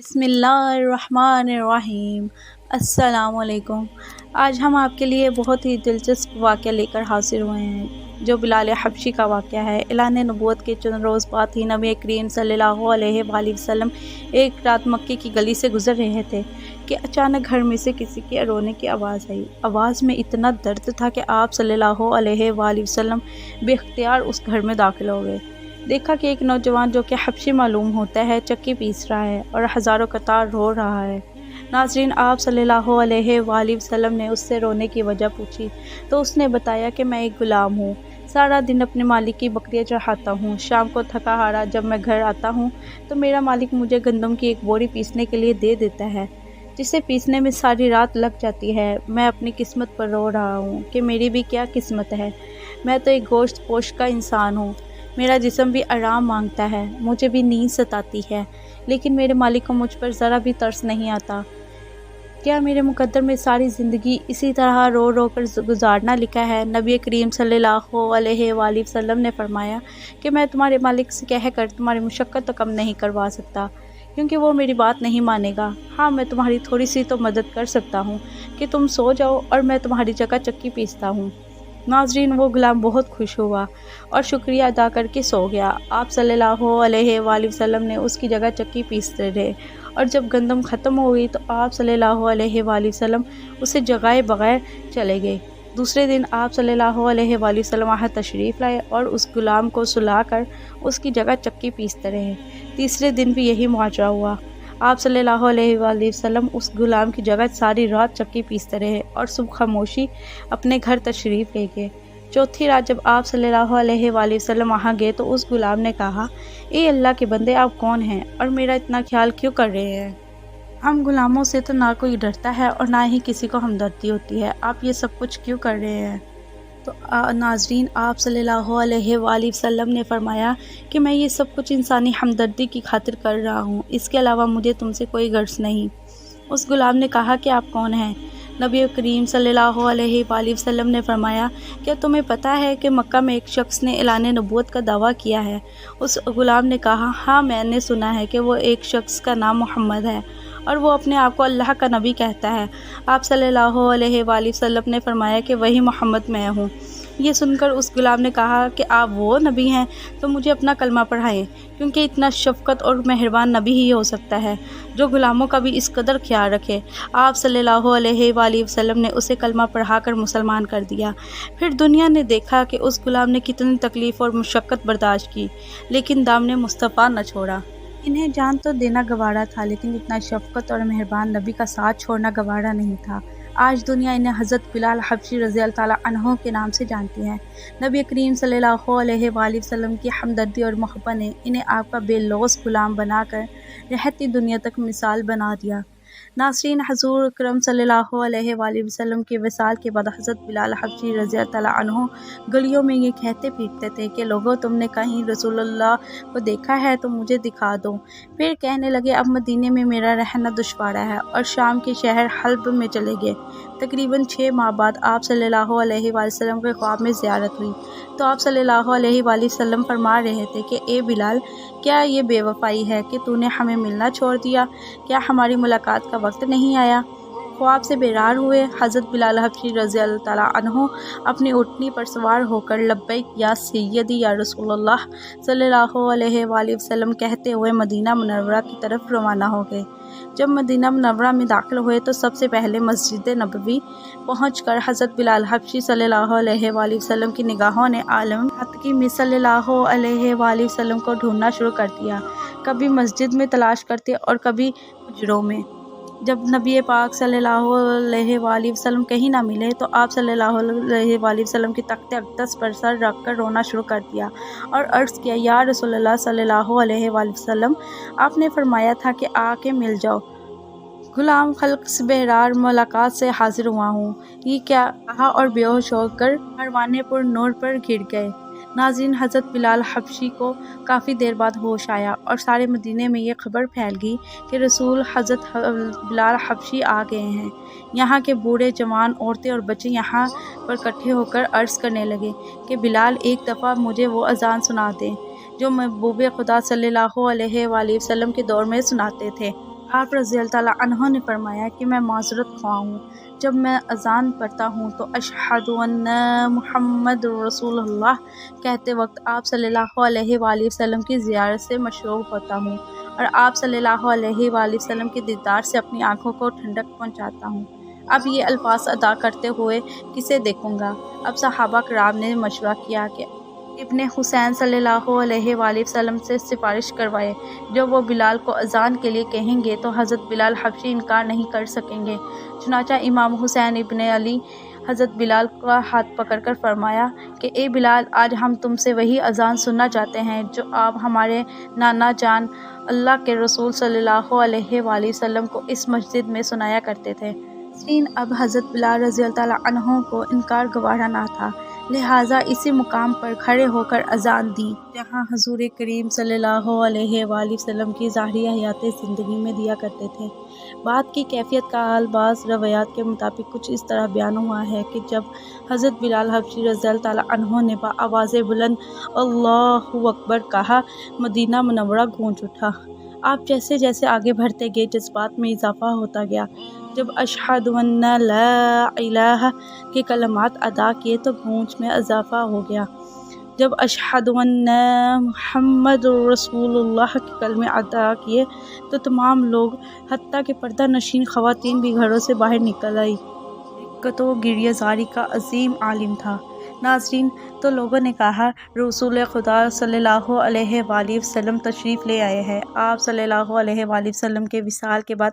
بسم اللہ الرحمن الرحیم۔ السلام علیکم۔ آج ہم آپ کے لیے بہت ہی دلچسپ واقعہ لے کر حاضر ہوئے ہیں، جو بلال حبشی کا واقعہ ہے۔ اعلان نبوت کے چند روز بعد ہی نبی کریم صلی اللہ علیہ وآلہ وسلم ایک رات مکے کی گلی سے گزر رہے تھے کہ اچانک گھر میں سے کسی کے رونے کی آواز آئی۔ آواز میں اتنا درد تھا کہ آپ صلی اللہ علیہ وآلہ وسلم بے اختیار اس گھر میں داخل ہو گئے۔ دیکھا کہ ایک نوجوان جو کہ حبشی معلوم ہوتا ہے چکی پیس رہا ہے اور ہزاروں قطار رو رہا ہے۔ ناظرین، آپ صلی اللہ علیہ وآلہ وسلم نے اس سے رونے کی وجہ پوچھی تو اس نے بتایا کہ میں ایک غلام ہوں، سارا دن اپنے مالک کی بکریاں چڑھاتا ہوں، شام کو تھکا ہارا جب میں گھر آتا ہوں تو میرا مالک مجھے گندم کی ایک بوری پیسنے کے لیے دے دیتا ہے، جسے پیسنے میں ساری رات لگ جاتی ہے۔ میں اپنی قسمت پر رو رہا ہوں کہ میری بھی کیا قسمت ہے، میں تو ایک گوشت پوش کا انسان ہوں، میرا جسم بھی آرام مانگتا ہے، مجھے بھی نیند ستاتی ہے، لیکن میرے مالک کو مجھ پر ذرا بھی ترس نہیں آتا۔ کیا میرے مقدر میں ساری زندگی اسی طرح رو رو کر گزارنا لکھا ہے؟ نبی کریم صلی اللہ علیہ وآلہ وسلم نے فرمایا کہ میں تمہارے مالک سے کہہ کر تمہاری مشقت تو کم نہیں کروا سکتا، کیونکہ وہ میری بات نہیں مانے گا۔ ہاں، میں تمہاری تھوڑی سی تو مدد کر سکتا ہوں کہ تم سو جاؤ اور میں تمہاری جگہ چکی پیستا ہوں۔ ناظرین، وہ غلام بہت خوش ہوا اور شکریہ ادا کر کے سو گیا۔ آپ صلی اللہ علیہ وآلہ وسلم نے اس کی جگہ چکی پیستے رہے اور جب گندم ختم ہو گئی تو آپ صلی اللہ علیہ وآلہ وسلم اسے جگائے بغیر چلے گئے۔ دوسرے دن آپ صلی اللہ علیہ وآلہ وسلم وہاں تشریف لائے اور اس غلام کو سلا کر اس کی جگہ چکی پیستے رہے۔ تیسرے دن بھی یہی معجزہ ہوا۔ آپ صلی اللہ علیہ وآلہ وسلم اس غلام کی جگہ ساری رات چکی پیستے رہے اور صبح خاموشی اپنے گھر تشریف لے گئے۔ چوتھی رات جب آپ صلی اللہ علیہ وآلہ وسلم وہاں گئے تو اس غلام نے کہا، اے اللہ کے بندے، آپ کون ہیں اور میرا اتنا خیال کیوں کر رہے ہیں؟ ہم غلاموں سے تو نہ کوئی ڈرتا ہے اور نہ ہی کسی کو ہمدردی ہوتی ہے، آپ یہ سب کچھ کیوں کر رہے ہیں؟ تو ناظرین، آپ صلی اللہ علیہ وآلہ وسلم نے فرمایا کہ میں یہ سب کچھ انسانی ہمدردی کی خاطر کر رہا ہوں، اس کے علاوہ مجھے تم سے کوئی غرض نہیں۔ اس غلام نے کہا کہ آپ کون ہیں؟ نبی کریم صلی اللہ علیہ وآلہ وسلم نے فرمایا، کیا تمہیں پتہ ہے کہ مکہ میں ایک شخص نے اعلان نبوت کا دعویٰ کیا ہے؟ اس غلام نے کہا، ہاں، میں نے سنا ہے کہ وہ ایک شخص کا نام محمد ہے اور وہ اپنے آپ کو اللہ کا نبی کہتا ہے۔ آپ صلی اللہ علیہ وآلہ وسلم نے فرمایا کہ وہی محمد میں ہوں۔ یہ سن کر اس غلام نے کہا کہ آپ وہ نبی ہیں تو مجھے اپنا کلمہ پڑھائیں، کیونکہ اتنا شفقت اور مہربان نبی ہی ہو سکتا ہے جو غلاموں کا بھی اس قدر خیال رکھے۔ آپ صلی اللہ علیہ وآلہ وسلم نے اسے کلمہ پڑھا کر مسلمان کر دیا۔ پھر دنیا نے دیکھا کہ اس غلام نے کتنی تکلیف اور مشقت برداشت کی، لیکن دامن مصطفیٰ نہ چھوڑا۔ انہیں جان تو دینا گوارا تھا، لیکن اتنا شفقت اور مہربان نبی کا ساتھ چھوڑنا گوارا نہیں تھا۔ آج دنیا انہیں حضرت بلال حبشی رضی اللہ تعالیٰ عنہ کے نام سے جانتی ہے۔ نبی کریم صلی اللہ علیہ وآلہ وسلم کی ہمدردی اور محبت نے انہیں آپ کا بے لوث غلام بنا کر رہتی دنیا تک مثال بنا دیا۔ ناظرین، حضور اکرم صلی اللہ علیہ وآلہ وسلم کے وصال کے بعد حضرت بلال حبشی رضی اللہ تعالیٰ عنہ گلیوں میں یہ کہتے پھرتے تھے کہ لوگوں، تم نے کہیں رسول اللہ کو دیکھا ہے تو مجھے دکھا دو۔ پھر کہنے لگے، اب مدینے میں میرا رہنا دشوار ہے، اور شام کے شہر حلب میں چلے گئے۔ تقریباً 6 ماہ بعد آپ صلی اللہ علیہ وآلہ وسلم کے خواب میں زیارت ہوئی تو آپ صلی اللہ علیہ وآلہ وسلم فرما رہے تھے کہ اے بلال، کیا یہ بے وفائی ہے کہ تو نے ہمیں ملنا چھوڑ دیا؟ کیا ہماری ملاقات کا وقت نہیں آیا؟ خواب سے بیدار ہوئے حضرت بلال حبشی رضی اللہ تعالیٰ عنہ اپنی اونٹنی پر سوار ہو کر لبیک یا سیدی یا رسول اللہ صلی اللہ علیہ وآلہ وسلم کہتے ہوئے مدینہ منورہ کی طرف روانہ ہو گئے۔ جب مدینہ منورہ میں داخل ہوئے تو سب سے پہلے مسجد نبوی پہنچ کر حضرت بلال حبشی صلی اللہ علیہ وآلہ وسلم کی نگاہوں نے عالم حقیقی میں صلی اللہ علیہ وآلہ وسلم کو ڈھونڈنا شروع کر دیا، کبھی مسجد میں تلاش کرتے اور کبھی حجروں میں۔ جب نبی پاک صلی اللہ علیہ وآلہ وسلم کہیں نہ ملے تو آپ صلی اللہ علیہ وآلہ وسلم کی تخت اقدس پر سر رکھ کر رونا شروع کر دیا اور عرض کیا، یا رسول اللہ صلی اللہ علیہ وآلہ وسلم، آپ نے فرمایا تھا کہ آ کے مل جاؤ۔ غلام خلق سے بہرار ملاقات سے حاضر ہوا ہوں، یہ کیا کہا اور بے ہوش ہو کر پروانہ پر نور پر گر گئے۔ ناظرین، حضرت بلال حبشی کو کافی دیر بعد ہوش آیا اور سارے مدینے میں یہ خبر پھیل گئی کہ رسول حضرت بلال حبشی آ گئے ہیں۔ یہاں کے بوڑھے، جوان، عورتیں اور بچے یہاں پر اکٹھے ہو کر عرض کرنے لگے کہ بلال، ایک دفعہ مجھے وہ اذان سنا دیں جو محبوب خدا صلی اللہ علیہ وآلہ وسلم کے دور میں سناتے تھے۔ آپ رضی اللہ تعالیٰ عنہ نے فرمایا کہ میں معذرت خواہ ہوں، جب میں اذان پڑھتا ہوں تو اشہد ان محمد رسول اللہ کہتے وقت آپ صلی اللہ علیہ وآلہ وسلم کی زیارت سے مشروب ہوتا ہوں اور آپ صلی اللہ علیہ وآلہ وسلم کے دیدار سے اپنی آنکھوں کو ٹھنڈک پہنچاتا ہوں۔ اب یہ الفاظ ادا کرتے ہوئے کسے دیکھوں گا؟ اب صحابہ کرام نے مشورہ کیا کہ ابن حسین صلی اللہ علیہ وآلہ وسلم سے سفارش کروائے، جو وہ بلال کو اذان کے لیے کہیں گے تو حضرت بلال حبشی انکار نہیں کر سکیں گے۔ چنانچہ امام حسین ابن علی حضرت بلال کا ہاتھ پکڑ کر فرمایا کہ اے بلال، آج ہم تم سے وہی اذان سننا چاہتے ہیں جو آپ ہمارے نانا جان اللہ کے رسول صلی اللہ علیہ وآلہ وسلم کو اس مسجد میں سنایا کرتے تھے۔ اب حضرت بلال رضی اللہ تعالیٰ عنہ کو انکار گوارا نہ تھا، لہٰذا اسی مقام پر کھڑے ہو کر اذان دی جہاں حضور کریم صلی اللہ علیہ وآلہ وسلم کی ظاہری حیات زندگی میں دیا کرتے تھے۔ بات کی کیفیت کا حال بعض روایات کے مطابق کچھ اس طرح بیان ہوا ہے کہ جب حضرت بلال حبشی رضی اللہ تعالیٰ عنہ نے بآواز بلند اللہ اکبر کہا، مدینہ منورہ گونج اٹھا۔ آپ جیسے جیسے آگے بڑھتے گئے جذبات میں اضافہ ہوتا گیا۔ جب اشہد ان لا الہ کے کلمات ادا کیے تو گونج میں اضافہ ہو گیا۔ جب اشہد ان محمد رسول اللہ کے کلمے ادا کیے تو تمام لوگ حتیٰ کہ پردہ نشین خواتین بھی گھروں سے باہر نکل آئی۔ دقت و گریہ زاری کا عظیم عالم تھا۔ ناظرین، تو لوگوں نے کہا رسول خدا صلی اللہ علیہ وآلہ وسلم تشریف لے آئے ہیں۔ آپ صلی اللہ علیہ وآلہ وسلم کے وصال کے بعد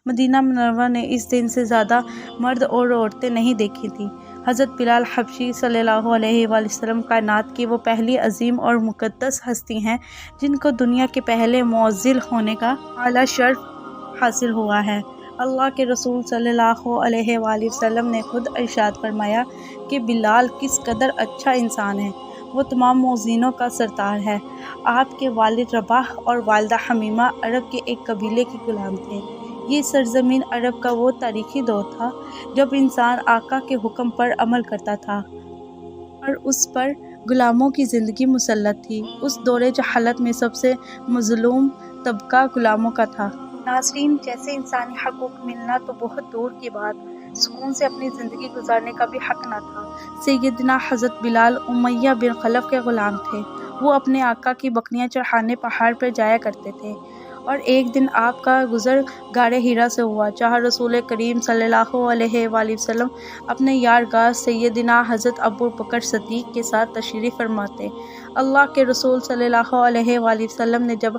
مدینہ منورہ نے اس دن سے زیادہ مرد اور عورتیں نہیں دیکھی تھیں۔ حضرت بلال حبشی صلی اللہ علیہ وآلہ وسلم کائنات کی وہ پہلی عظیم اور مقدس ہستی ہیں جن کو دنیا کے پہلے مؤذن ہونے کا اعلیٰ شرف حاصل ہوا ہے۔ اللہ کے رسول صلی اللہ علیہ وآلہ وسلم نے خود ارشاد فرمایا کہ بلال کس قدر اچھا انسان ہے، وہ تمام مؤذنوں کا سردار ہے۔ آپ کے والد رباح اور والدہ حمیمہ عرب کے ایک قبیلے کے غلام تھے۔ یہ سرزمین عرب کا وہ تاریخی دور تھا جب انسان آقا کے حکم پر عمل کرتا تھا اور اس پر غلاموں کی زندگی مسلط تھی۔ اس دور جہالت میں سب سے مظلوم طبقہ غلاموں کا تھا۔ ناظرین، جیسے انسانی حقوق ملنا تو بہت دور کی بات، سکون سے اپنی زندگی گزارنے کا بھی حق نہ تھا۔ سیدنا حضرت بلال امیہ بن خلف کے غلام تھے۔ وہ اپنے آقا کی بکریاں چڑھانے پہاڑ پر جایا کرتے تھے اور ایک دن آپ کا گزر غار حرا سے ہوا جہاں رسول کریم صلی اللہ علیہ وآلہ وسلم اپنے یارگاہ سیدنا حضرت ابو بکر صدیق کے ساتھ تشریف فرماتے۔ اللہ کے رسول صلی اللہ علیہ وآلہ وسلم نے جب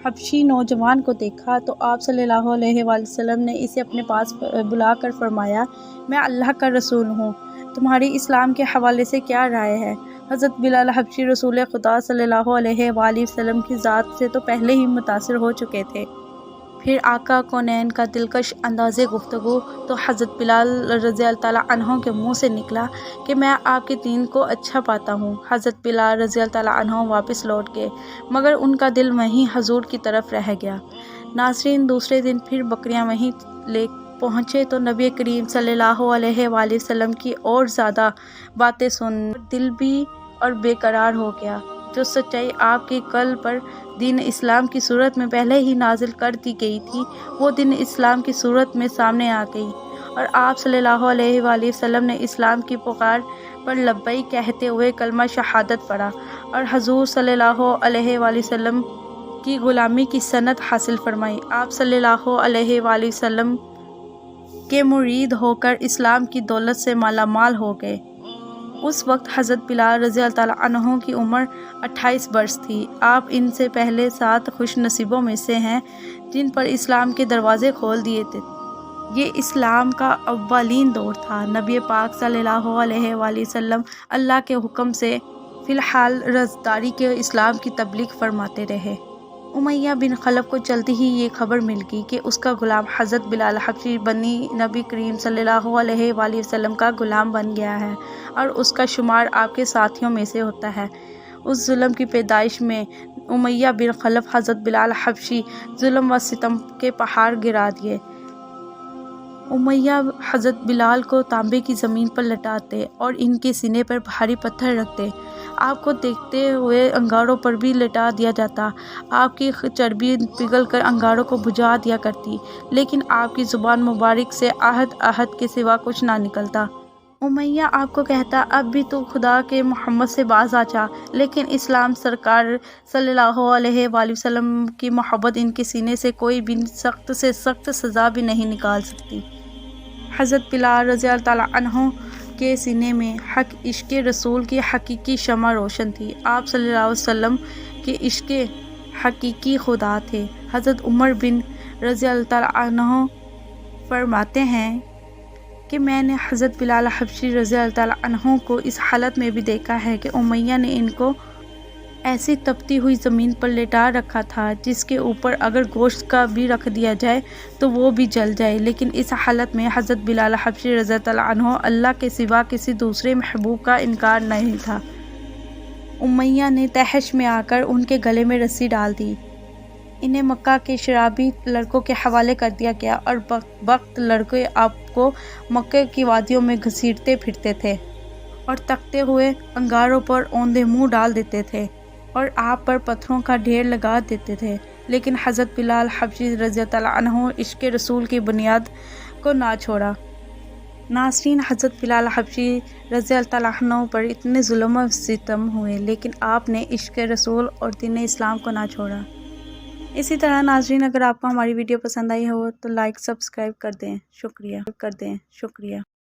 حبشی نوجوان کو دیکھا تو آپ صلی اللہ علیہ وآلہ وسلم نے اسے اپنے پاس بلا کر فرمایا، میں اللہ کا رسول ہوں، تمہاری اسلام کے حوالے سے کیا رائے ہے؟ حضرت بلال حبشی رسول خدا صلی اللہ علیہ وآلہ وسلم کی ذات سے تو پہلے ہی متاثر ہو چکے تھے۔ پھر آقا کونین کا دلکش انداز گفتگو تو حضرت بلال رضی اللہ تعالیٰ عنہ کے منہ سے نکلا کہ میں آپ کے دین کو اچھا پاتا ہوں۔ حضرت بلال رضی اللہ تعالیٰ عنہ واپس لوٹ گئے مگر ان کا دل وہیں حضور کی طرف رہ گیا۔ ناظرین، دوسرے دن پھر بکریاں وہیں لے پہنچے تو نبی کریم صلی اللہ علیہ وآلہ وسلم کی اور زیادہ باتیں سن دل بھی اور بے قرار ہو گیا۔ جو سچائی آپ کے قلب پر دین اسلام کی صورت میں پہلے ہی نازل کر دی گئی تھی وہ دین اسلام کی صورت میں سامنے آ گئی اور آپ صلی اللہ علیہ وآلہ وسلم نے اسلام کی پکار پر لبیک کہتے ہوئے کلمہ شہادت پڑھا اور حضور صلی اللہ علیہ وآلہ وسلم کی غلامی کی سند حاصل فرمائی۔ آپ صلی اللہ علیہ وآلہ وسلم کے مرید ہو کر اسلام کی دولت سے مالا مال ہو گئے۔ اس وقت حضرت بلال رضی اللہ تعالیٰ عنہ کی عمر 28 برس تھی۔ آپ ان سے پہلے 7 خوش نصیبوں میں سے ہیں جن پر اسلام کے دروازے کھول دیے تھے۔ یہ اسلام کا اولین دور تھا۔ نبی پاک صلی اللہ علیہ وآلہ وسلم اللہ کے حکم سے فی الحال رازداری کے اسلام کی تبلیغ فرماتے رہے۔ امیہ بن خلف کو جلدی ہی یہ خبر مل گئی کہ اس کا غلام حضرت بلال حبشی بنی نبی کریم صلی اللہ علیہ وآلہ وسلم کا غلام بن گیا ہے اور اس کا شمار آپ کے ساتھیوں میں سے ہوتا ہے۔ اس ظلم کی پیدائش میں امیہ بن خلف حضرت بلال حبشی ظلم و ستم کے پہاڑ گرا دیے۔ امیہ حضرت بلال کو تانبے کی زمین پر لٹاتے اور ان کے سینے پر بھاری پتھر رکھتے۔ آپ کو دیکھتے ہوئے انگاروں پر بھی لٹا دیا جاتا، آپ کی چربی پگھل کر انگاروں کو بجھا دیا کرتی، لیکن آپ کی زبان مبارک سے احد کے سوا کچھ نہ نکلتا۔ امیہ آپ کو کہتا، اب بھی تو خدا کے محمد سے باز آ جا، لیکن اسلام سرکار صلی اللہ علیہ وآلہ وسلم کی محبت ان کے سینے سے کوئی بھی سخت سے سخت سزا بھی نہیں نکال سکتی۔ حضرت بلال رضی اللہ تعالیٰ عنہ کے سینے میں حق عشق رسول کی حقیقی شمع روشن تھی۔ آپ صلی اللہ علیہ وسلم کے عشق حقیقی خدا تھے۔ حضرت عمر بن رضی اللہ تعالیٰ عنہ فرماتے ہیں کہ میں نے حضرت بلال حبشی رضی اللہ تعالیٰ عنہ کو اس حالت میں بھی دیکھا ہے کہ امیہ نے ان کو ایسی تپتی ہوئی زمین پر لٹا رکھا تھا جس کے اوپر اگر گوشت کا بھی رکھ دیا جائے تو وہ بھی جل جائے، لیکن اس حالت میں حضرت بلال حبشی رضی اللہ تعالیٰ عنہ اللہ کے سوا کسی دوسرے محبوب کا انکار نہیں تھا۔ امیہ نے تحش میں آ کر ان کے گلے میں رسی ڈال دی، انہیں مکہ کے شرابی لڑکوں کے حوالے کر دیا گیا اور وقت لڑکے آپ کو مکہ کی وادیوں میں گھسیٹتے پھرتے تھے اور تکتے ہوئے انگاروں پر اوندھے منہ ڈال دیتے تھے اور آپ پر پتھروں کا ڈھیر لگا دیتے تھے، لیکن حضرت بلال حبشی رضی اللہ عنہ عشق رسول کی بنیاد کو نہ چھوڑا۔ ناظرین، حضرت بلال حبشی رضی اللہ عنہ پر اتنے ظلم و ستم ہوئے، لیکن آپ نے عشق رسول اور دین اسلام کو نہ چھوڑا۔ اسی طرح ناظرین، اگر آپ کو ہماری ویڈیو پسند آئی ہو تو لائک سبسکرائب کر دیں۔ شکریہ۔